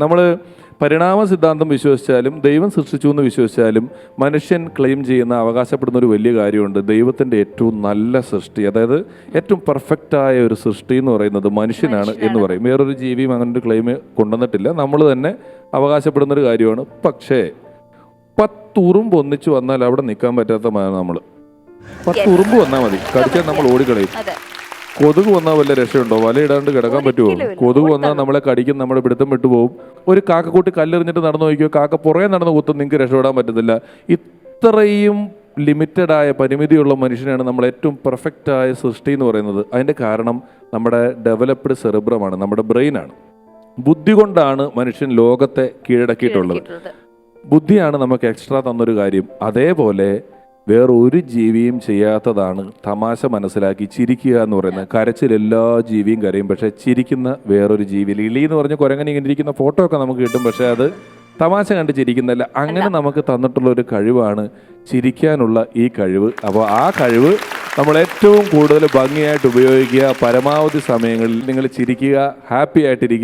നമ്മൾ പരിണാമ സിദ്ധാന്തം വിശ്വസിച്ചാലും ദൈവം സൃഷ്ടിച്ചു എന്ന് വിശ്വസിച്ചാലും മനുഷ്യൻ ക്ലെയിം ചെയ്യുന്ന അവകാശപ്പെടുന്ന ഒരു വലിയ കാര്യമുണ്ട്. ദൈവത്തിൻ്റെ ഏറ്റവും നല്ല സൃഷ്ടി, അതായത് ഏറ്റവും പെർഫെക്റ്റായ ഒരു സൃഷ്ടി എന്ന് പറയുന്നത് മനുഷ്യനാണ് എന്ന് പറയും. വേറൊരു ജീവിയും അങ്ങനെ ഒരു ക്ലെയിം കൊണ്ടുവന്നിട്ടില്ല. നമ്മൾ തന്നെ അവകാശപ്പെടുന്നൊരു കാര്യമാണ്. പക്ഷേ 10 ഉറുമ്പ് ഒന്നിച്ച് വന്നാൽ അവിടെ നിൽക്കാൻ പറ്റാത്ത നമ്മൾ 10 ഉറുമ്പ് വന്നാൽ മതി, കടിച്ചാൽ നമ്മൾ ഓടിക്കളയും. കൊതുക് വന്നാൽ വല്ല രക്ഷയുണ്ടോ? വലയിടാണ്ട് കിടക്കാൻ പറ്റുമോ? കൊതുക് വന്നാൽ നമ്മളെ കടിക്കും, നമ്മുടെ പിടുത്തം വിട്ടുപോകും. ഒരു കാക്കക്കൂട്ടി കല്ലെറിഞ്ഞിട്ട് നടന്നു നോക്കിയോ, കാക്ക പുറകെ നടന്ന് കുത്തും, നിങ്ങൾക്ക് രക്ഷപ്പെടാൻ പറ്റത്തില്ല. ഇത്രയും ലിമിറ്റഡായ പരിമിതിയുള്ള മനുഷ്യനാണ് നമ്മൾ ഏറ്റവും പെർഫെക്റ്റായ സൃഷ്ടി എന്ന് പറയുന്നത്. അതിൻ്റെ കാരണം നമ്മുടെ ഡെവലപ്ഡ് സെറിബ്രമാണ്, നമ്മുടെ ബ്രെയിനാണ്. ബുദ്ധി കൊണ്ടാണ് മനുഷ്യൻ ലോകത്തെ കീഴടക്കിയിട്ടുള്ളത്. ബുദ്ധിയാണ് നമുക്ക് എക്സ്ട്രാ തന്നൊരു കാര്യം. അതേപോലെ വേറൊരു ജീവിയും ചെയ്യാത്തതാണ് തമാശ മനസ്സിലാക്കി ചിരിക്കുക എന്ന് പറയുന്നത്. കരച്ചിൽ എല്ലാ ജീവിയും കരയും, പക്ഷേ ചിരിക്കുന്ന വേറൊരു ജീവിയിൽ. ഇളി എന്ന് പറഞ്ഞ് കുരങ്ങനെ ഇങ്ങനെ ഇരിക്കുന്ന ഫോട്ടോ ഒക്കെ നമുക്ക് കിട്ടും, പക്ഷേ അത് തമാശ കണ്ട് ചിരിക്കുന്നില്ല. അങ്ങനെ നമുക്ക് തന്നിട്ടുള്ള ഒരു കഴിവാണ് ചിരിക്കാനുള്ള ഈ കഴിവ്. അപ്പോൾ ആ കഴിവ് നമ്മൾ ഏറ്റവും കൂടുതൽ ഭംഗിയായിട്ട് ഉപയോഗിക്കുക. പരമാവധി സമയങ്ങളിൽ നിങ്ങൾ ചിരിക്കുക, ഹാപ്പി ആയിട്ടിരിക്കുക.